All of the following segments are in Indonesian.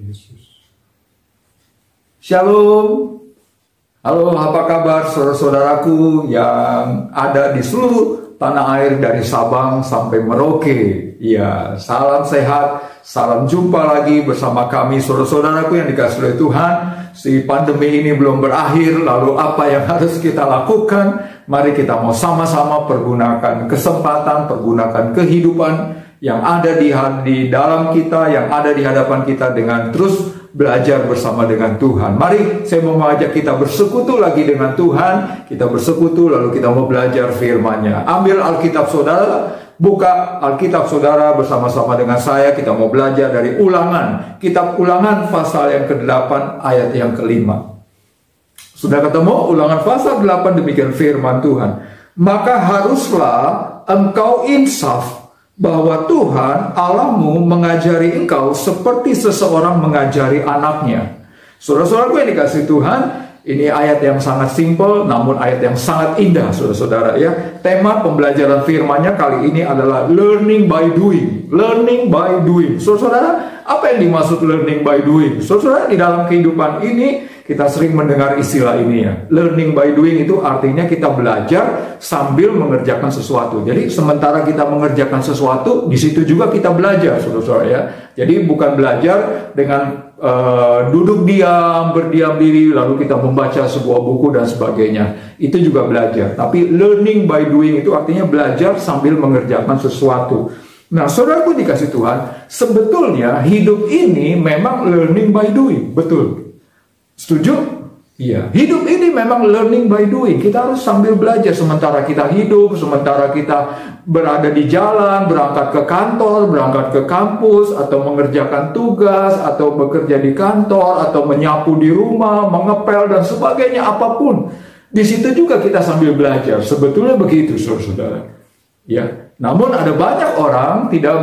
Yesus. Shalom. Halo, apa kabar saudara-saudaraku yang ada di seluruh tanah air dari Sabang sampai Merauke. Ya, salam sehat, salam jumpa lagi bersama kami saudara-saudaraku yang dikasihi oleh Tuhan. Si pandemi ini belum berakhir, lalu apa yang harus kita lakukan? Mari kita mau sama-sama pergunakan kesempatan, pergunakan kehidupan yang ada di dalam kita, yang ada di hadapan kita dengan terus belajar bersama dengan Tuhan. Mari saya mau mengajak kita bersekutu lagi dengan Tuhan. Kita bersekutu lalu kita mau belajar firman-Nya. Ambil Alkitab saudara, buka Alkitab saudara bersama-sama dengan saya. Kita mau belajar dari Ulangan. Kitab Ulangan pasal yang ke-8 ayat yang ke-5. Sudah ketemu? Ulangan pasal 8 demikian firman Tuhan. Maka haruslah engkau insaf bahwa Tuhan Allahmu mengajari engkau seperti seseorang mengajari anaknya. Saudara-saudaraku yang dikasihi Tuhan, ini ayat yang sangat simpel namun ayat yang sangat indah, saudara-saudara ya. Tema pembelajaran firman-Nya kali ini adalah learning by doing. Learning by doing. Saudara-saudara, apa yang dimaksud learning by doing? Saudara-saudara, di dalam kehidupan ini kita sering mendengar istilah ini ya. Learning by doing itu artinya kita belajar sambil mengerjakan sesuatu. Jadi sementara kita mengerjakan sesuatu, di situ juga kita belajar, saudara-saudara ya. Jadi bukan belajar dengan duduk diam, berdiam diri, lalu kita membaca sebuah buku dan sebagainya. Itu juga belajar. Tapi learning by doing itu artinya belajar sambil mengerjakan sesuatu. Nah, saudaraku dikasih Tuhan, sebetulnya hidup ini memang learning by doing, betul. Setuju? Iya. Hidup ini memang learning by doing. Kita harus sambil belajar sementara kita hidup, sementara kita berada di jalan, berangkat ke kantor, berangkat ke kampus, atau mengerjakan tugas, atau bekerja di kantor, atau menyapu di rumah, mengepel dan sebagainya, apapun. Di situ juga kita sambil belajar. Sebetulnya begitu, saudara-saudara. Ya. Namun ada banyak orang tidak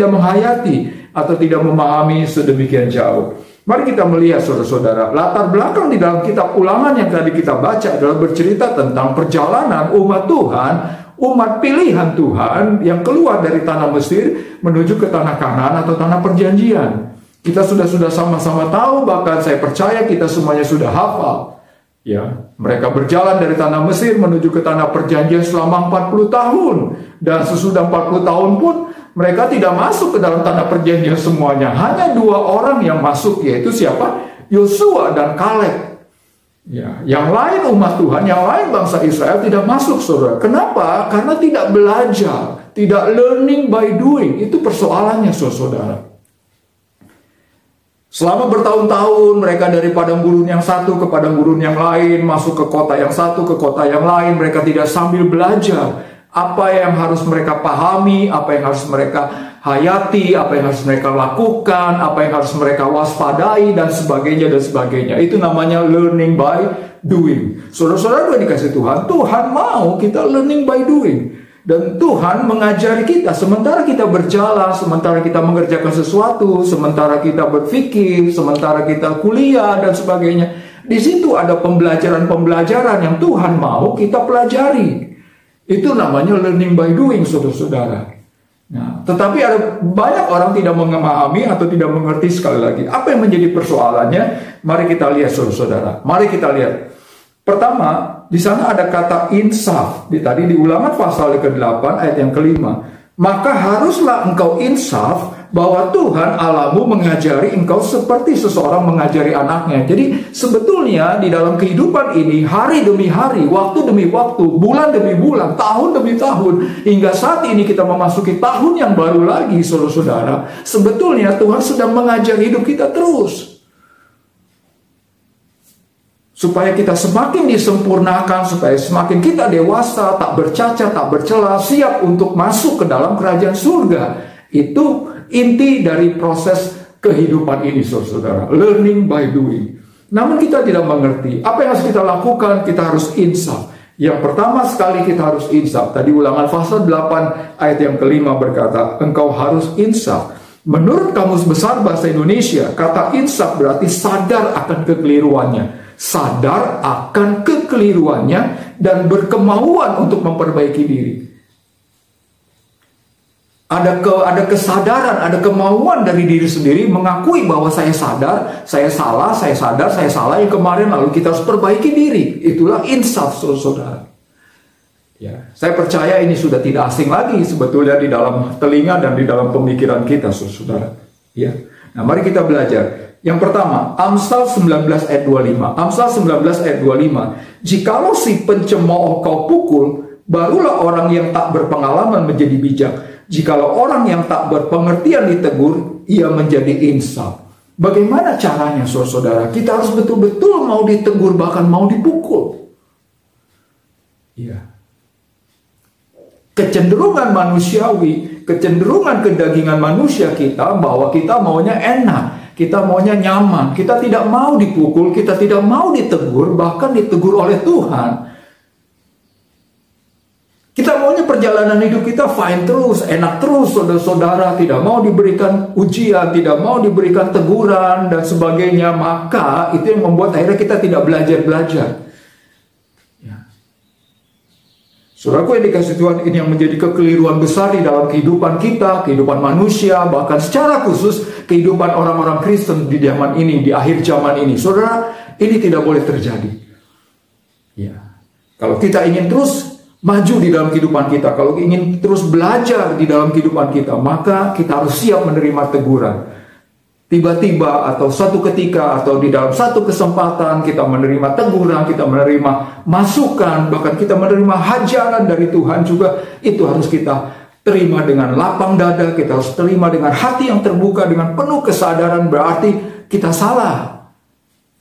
menghayati atau tidak memahami sedemikian jauh. Mari kita melihat saudara-saudara, latar belakang di dalam kitab Ulangan yang tadi kita baca adalah bercerita tentang perjalanan umat Tuhan, umat pilihan Tuhan yang keluar dari tanah Mesir menuju ke tanah Kanaan atau tanah perjanjian. Kita sudah sama-sama tahu, bahkan saya percaya kita semuanya sudah hafal. Ya, mereka berjalan dari tanah Mesir menuju ke tanah perjanjian selama 40 tahun. Dan sesudah 40 tahun pun mereka tidak masuk ke dalam tanah perjanjian semuanya. Hanya 2 orang yang masuk, yaitu siapa? Yosua dan Kaleb. Ya, yang lain umat Tuhan, yang lain bangsa Israel tidak masuk, saudara. Kenapa? Karena tidak belajar, tidak learning by doing. Itu persoalannya, saudara. Selama bertahun-tahun mereka dari padang gurun yang satu ke padang gurun yang lain, masuk ke kota yang satu ke kota yang lain, mereka tidak sambil belajar apa yang harus mereka pahami, apa yang harus mereka hayati, apa yang harus mereka lakukan, apa yang harus mereka waspadai, dan sebagainya dan sebagainya. Itu namanya learning by doing. Saudara-saudara yang dikasih Tuhan, Tuhan mau kita learning by doing. Dan Tuhan mengajari kita sementara kita berjalan, sementara kita mengerjakan sesuatu, sementara kita berpikir, sementara kita kuliah dan sebagainya. Di situ ada pembelajaran-pembelajaran yang Tuhan mau kita pelajari. Itu namanya learning by doing, saudara-saudara. Nah, tetapi ada banyak orang tidak memahami atau tidak mengerti. Sekali lagi, apa yang menjadi persoalannya? Mari kita lihat, saudara-saudara. Mari kita lihat. Pertama, di sana ada kata insaf. Tadi di Ulangan pasal ke-8 ayat yang ke-5. Maka haruslah engkau insaf bahwa Tuhan Allahmu mengajari engkau seperti seseorang mengajari anaknya. Jadi sebetulnya di dalam kehidupan ini, hari demi hari, waktu demi waktu, bulan demi bulan, tahun demi tahun, hingga saat ini kita memasuki tahun yang baru lagi, saudara-saudara. Sebetulnya Tuhan sedang mengajari hidup kita terus, supaya kita semakin disempurnakan, supaya semakin kita dewasa, tak bercacat, tak bercela, siap untuk masuk ke dalam kerajaan surga. Itu inti dari proses kehidupan ini, saudara. Learning by doing. Namun kita tidak mengerti. Apa yang harus kita lakukan? Kita harus insaf. Yang pertama sekali kita harus insaf. Tadi Ulangan pasal 8 ayat yang ke-5 berkata, engkau harus insaf. Menurut Kamus Besar Bahasa Indonesia, kata insaf berarti sadar akan kekeliruannya. Sadar akan kekeliruannya dan berkemauan untuk memperbaiki diri. ada kesadaran, ada kemauan dari diri sendiri mengakui bahwa saya sadar, saya salah, saya sadar, saya salah yang kemarin, lalu kita harus perbaiki diri. Itulah insaf, saudara. Ya, saya percaya ini sudah tidak asing lagi sebetulnya di dalam telinga dan di dalam pemikiran kita, saudara. Ya. Nah, mari kita belajar. Yang pertama, Amsal 19 ayat 25. Amsal 19 ayat 25. Jikalau si pencemooh kau pukul, barulah orang yang tak berpengalaman menjadi bijak. Jikalau orang yang tak berpengertian ditegur, ia menjadi insaf. Bagaimana caranya, saudara? Kita harus betul-betul mau ditegur, bahkan mau dipukul. Iya. Kecenderungan manusiawi, kecenderungan kedagingan manusia kita bahwa kita maunya enak, kita maunya nyaman, kita tidak mau dipukul, kita tidak mau ditegur, bahkan ditegur oleh Tuhan. Kita maunya perjalanan hidup kita fine terus, enak terus, saudara-saudara, tidak mau diberikan ujian, tidak mau diberikan teguran dan sebagainya, maka itu yang membuat akhirnya kita tidak belajar-belajar. Saudaraku yang dikasih Tuhan, ini yang menjadi kekeliruan besar di dalam kehidupan kita, kehidupan manusia, bahkan secara khusus kehidupan orang-orang Kristen di zaman ini, di akhir zaman ini. Saudara, ini tidak boleh terjadi. Ya. Kalau kita ingin terus maju di dalam kehidupan kita, kalau ingin terus belajar di dalam kehidupan kita, maka kita harus siap menerima teguran. Tiba-tiba atau suatu ketika atau di dalam satu kesempatan kita menerima teguran, kita menerima masukan, bahkan kita menerima hajaran dari Tuhan juga, itu harus kita terima dengan lapang dada, kita harus terima dengan hati yang terbuka, dengan penuh kesadaran, berarti kita salah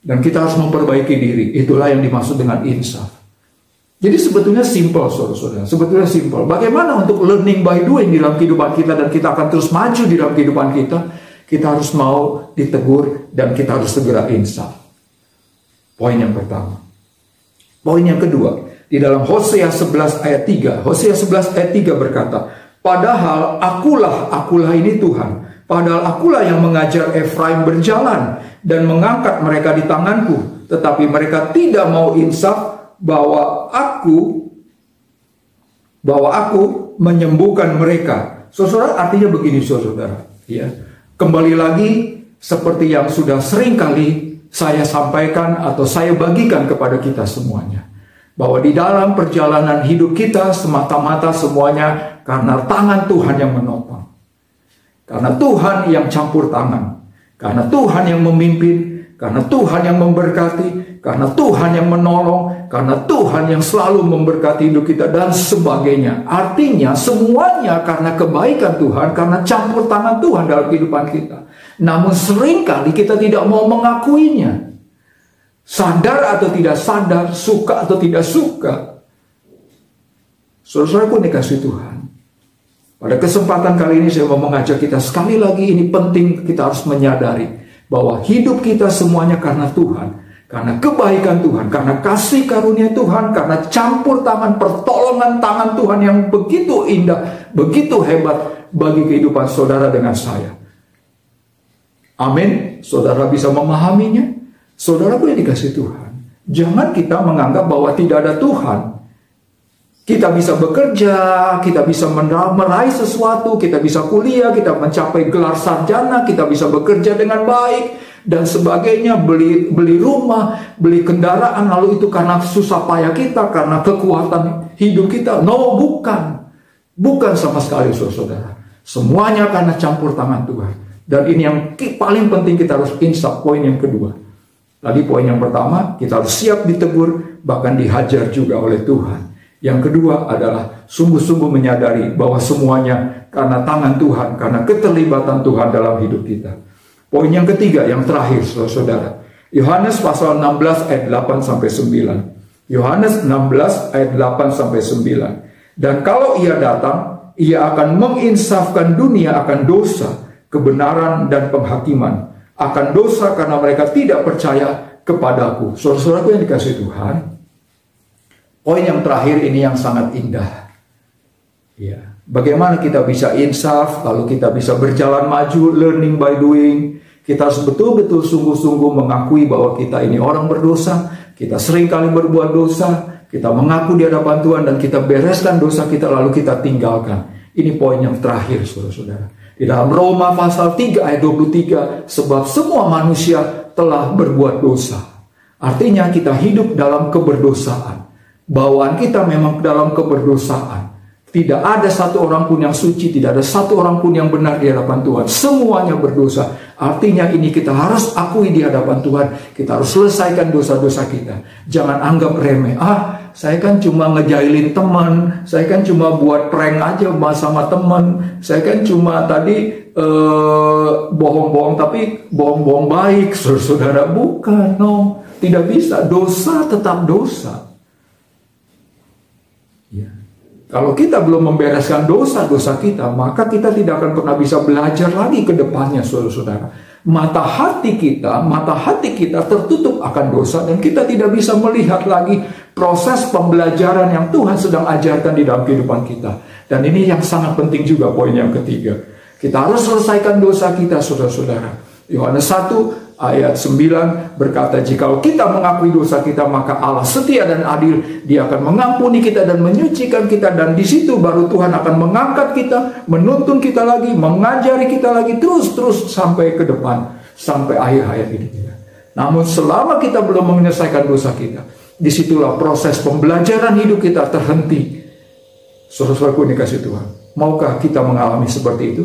dan kita harus memperbaiki diri. Itulah yang dimaksud dengan insaf. Jadi sebetulnya simple, saudara-saudara. Sebetulnya simple. Bagaimana untuk learning by doing di dalam kehidupan kita, dan kita akan terus maju di dalam kehidupan kita? Kita harus mau ditegur dan kita harus segera insaf. Poin yang pertama. Poin yang kedua, di dalam Hosea 11 ayat 3. Hosea 11 ayat 3 berkata, padahal akulah ini Tuhan. Padahal akulah yang mengajar Efraim berjalan dan mengangkat mereka di tanganku. Tetapi mereka tidak mau insaf bahwa aku menyembuhkan mereka. Saudara, artinya begini, saudara. Ya. Kembali lagi, seperti yang sudah sering kali saya sampaikan atau saya bagikan kepada kita semuanya, bahwa di dalam perjalanan hidup kita semata-mata semuanya karena tangan Tuhan yang menopang, karena Tuhan yang campur tangan, karena Tuhan yang memimpin, karena Tuhan yang memberkati, karena Tuhan yang menolong, karena Tuhan yang selalu memberkati hidup kita dan sebagainya. Artinya semuanya karena kebaikan Tuhan, karena campur tangan Tuhan dalam kehidupan kita. Namun seringkali kita tidak mau mengakuinya. Sadar atau tidak sadar, suka atau tidak suka. Saudara-saudaraku dikasih Tuhan, pada kesempatan kali ini saya mau mengajak kita sekali lagi, ini penting kita harus menyadari bahwa hidup kita semuanya karena Tuhan, karena kebaikan Tuhan, karena kasih karunia Tuhan, karena campur tangan, pertolongan tangan Tuhan yang begitu indah, begitu hebat bagi kehidupan saudara dengan saya. Amin. Saudara bisa memahaminya? Saudara boleh dikasih Tuhan. Jangan kita menganggap bahwa tidak ada Tuhan. Kita bisa bekerja, kita bisa meraih sesuatu, kita bisa kuliah, kita mencapai gelar sarjana, kita bisa bekerja dengan baik dan sebagainya, beli rumah, beli kendaraan, lalu itu karena susah payah kita, karena kekuatan hidup kita. No, bukan sama sekali, saudara. Semuanya karena campur tangan Tuhan. Dan ini yang paling penting, kita harus insaf. Poin yang kedua. Tadi poin yang pertama, kita harus siap ditegur, bahkan dihajar juga oleh Tuhan. Yang kedua adalah sungguh-sungguh menyadari bahwa semuanya karena tangan Tuhan, karena keterlibatan Tuhan dalam hidup kita. Poin yang ketiga, yang terakhir, saudara. Yohanes pasal 16 ayat 8-9. Yohanes 16 ayat 8-9. Dan kalau ia datang, ia akan menginsafkan dunia akan dosa, kebenaran dan penghakiman. Akan dosa karena mereka tidak percaya kepadaku. Saudara-saudaraku yang dikasih Tuhan, poin yang terakhir ini yang sangat indah. Ya, bagaimana kita bisa insaf, lalu kita bisa berjalan maju, learning by doing. Kita harus betul-betul sungguh-sungguh mengakui bahwa kita ini orang berdosa. Kita seringkali berbuat dosa. Kita mengaku di hadapan Tuhan dan kita bereskan dosa kita, lalu kita tinggalkan. Ini poin yang terakhir, saudara-saudara. Di dalam Roma pasal 3 ayat 23, sebab semua manusia telah berbuat dosa. Artinya kita hidup dalam keberdosaan. Bawaan kita memang dalam keberdosaan. Tidak ada satu orang pun yang suci, tidak ada satu orang pun yang benar di hadapan Tuhan. Semuanya berdosa. Artinya ini kita harus akui di hadapan Tuhan. Kita harus selesaikan dosa-dosa kita. Jangan anggap remeh. Saya kan cuma ngejailin teman. Saya kan cuma buat prank aja sama teman. Saya kan cuma tadi bohong-bohong, tapi bohong-bohong baik. Saudara, bukan. No, tidak bisa. Dosa tetap dosa. Ya. Kalau kita belum membereskan dosa-dosa kita, maka kita tidak akan pernah bisa belajar lagi ke depannya, saudara-saudara. Mata hati kita tertutup akan dosa, dan kita tidak bisa melihat lagi proses pembelajaran yang Tuhan sedang ajarkan di dalam kehidupan kita. Dan ini yang sangat penting juga, poin yang ketiga. Kita harus selesaikan dosa kita, saudara-saudara. Yohanes 1 ayat 9 berkata, jikalau kita mengakui dosa kita, maka Allah setia dan adil. Dia akan mengampuni kita dan menyucikan kita. Dan di situ baru Tuhan akan mengangkat kita, menuntun kita lagi, mengajari kita lagi, terus sampai ke depan, sampai akhir hayat hidup kita. Namun selama kita belum menyelesaikan dosa kita, disitulah proses pembelajaran hidup kita terhenti. Saudara-saudaraku dikasih Tuhan, maukah kita mengalami seperti itu?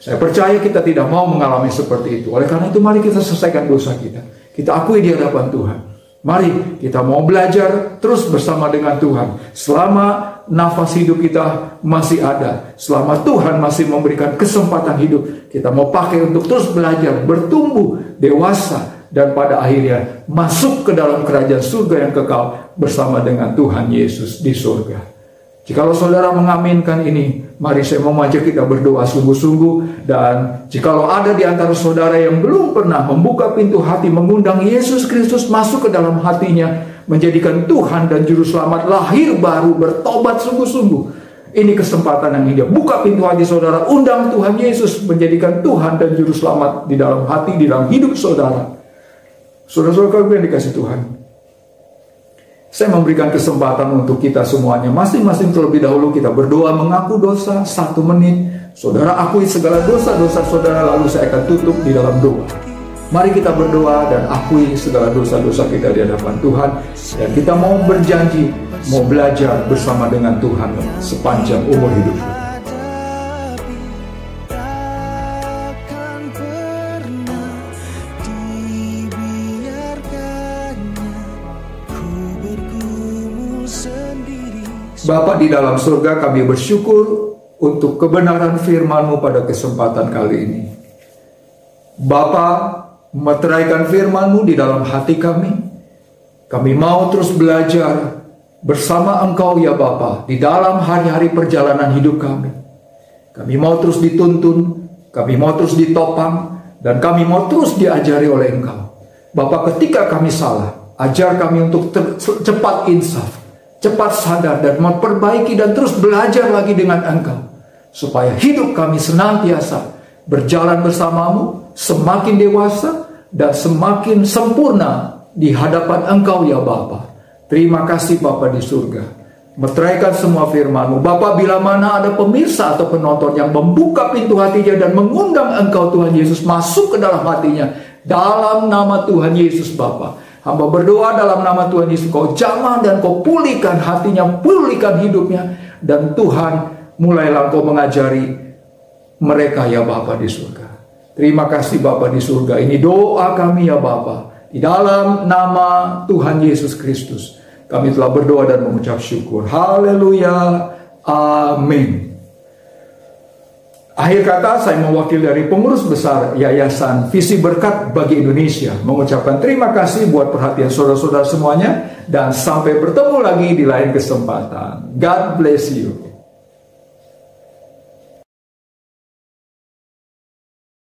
Saya percaya kita tidak mau mengalami seperti itu. Oleh karena itu, mari kita selesaikan dosa kita. Kita akui di hadapan Tuhan. Mari kita mau belajar terus bersama dengan Tuhan. Selama nafas hidup kita masih ada, selama Tuhan masih memberikan kesempatan hidup, kita mau pakai untuk terus belajar, bertumbuh, dewasa, dan pada akhirnya masuk ke dalam kerajaan surga yang kekal bersama dengan Tuhan Yesus di surga. Jikalau saudara mengaminkan ini, mari saya mau mengajak kita berdoa sungguh-sungguh. Dan jikalau ada di antara saudara yang belum pernah membuka pintu hati, mengundang Yesus Kristus masuk ke dalam hatinya, menjadikan Tuhan dan Juru Selamat, lahir baru, bertobat sungguh-sungguh, ini kesempatan yang indah. Buka pintu hati saudara, undang Tuhan Yesus menjadikan Tuhan dan Juru Selamat di dalam hati, di dalam hidup saudara. Saudara-saudara yang dikasih Tuhan, saya memberikan kesempatan untuk kita semuanya, masing-masing terlebih dahulu kita berdoa mengaku dosa 1 menit. Saudara akui segala dosa-dosa saudara, lalu saya akan tutup di dalam doa. Mari kita berdoa dan akui segala dosa-dosa kita di hadapan Tuhan. Dan kita mau berjanji, mau belajar bersama dengan Tuhan sepanjang umur hidup kita. Bapa di dalam surga, kami bersyukur untuk kebenaran firman-Mu pada kesempatan kali ini. Bapa, meteraikan firman-Mu di dalam hati kami. Kami mau terus belajar bersama Engkau ya Bapa, di dalam hari-hari perjalanan hidup kami. Kami mau terus dituntun, kami mau terus ditopang, dan kami mau terus diajari oleh Engkau. Bapa, ketika kami salah, ajar kami untuk cepat insaf, cepat sadar dan memperbaiki dan terus belajar lagi dengan Engkau. Supaya hidup kami senantiasa berjalan bersama-Mu, semakin dewasa dan semakin sempurna di hadapan Engkau ya Bapa. Terima kasih Bapa di surga. Meteraikan semua firman-Mu. Bapa, bila mana ada pemirsa atau penonton yang membuka pintu hatinya dan mengundang Engkau Tuhan Yesus masuk ke dalam hatinya, dalam nama Tuhan Yesus Bapa, hamba berdoa dalam nama Tuhan Yesus, Kau jamah dan Kau pulihkan hatinya, pulihkan hidupnya. Dan Tuhan, mulailah Kau mengajari mereka ya Bapa di surga. Terima kasih Bapa di surga. Ini doa kami ya Bapa. Di dalam nama Tuhan Yesus Kristus, kami telah berdoa dan mengucap syukur. Haleluya. Amin. Akhir kata, saya mewakili dari pengurus besar Yayasan Visi Berkat bagi Indonesia mengucapkan terima kasih buat perhatian saudara-saudara semuanya, dan sampai bertemu lagi di lain kesempatan. God bless you.